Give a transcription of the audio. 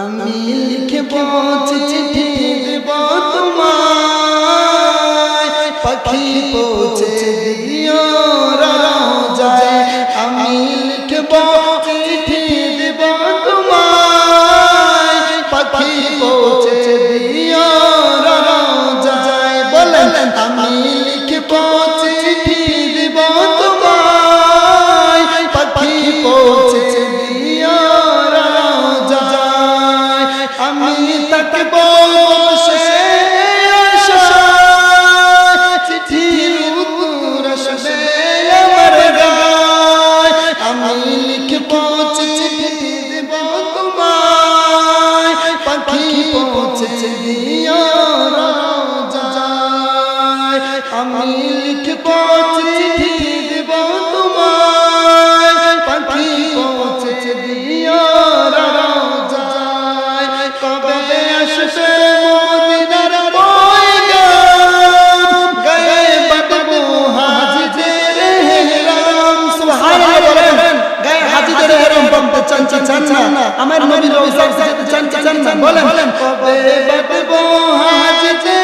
আমি লিখব চিঠি দেব তোমায়, পাখি পৌঁছে দিও রোজায়। আমি লিখব চিঠি দেব তোমায়, পাখি পৌঁছে দিও রোজায়। বলেন আমি লিখব চিঠি দেব তোমায়, পাখি পৌঁছে দিও রোজায়। আমি থাকব বসে আশায়, চিঠির উত্তর আসবে আমার গায়। আমি লিখব চিঠি দেব তোমায়, পাখি পৌঁছে দিও রোজায়। আমি লিখব চিঠি দেব তোমায়, পাখি পৌঁছে দিও রোজায়। কবে আসবে মদিনার পয়গাম, গায়ে বাঁধবো হাজিদের হেরাম। সুবহানাল্লাহ বলেন, গায়ে হাজিদের হেরাম বাঁধতে চান না? আমার নবীর রওজা যেতে চান না? বলেন কবে বাঁধবো হাজিদের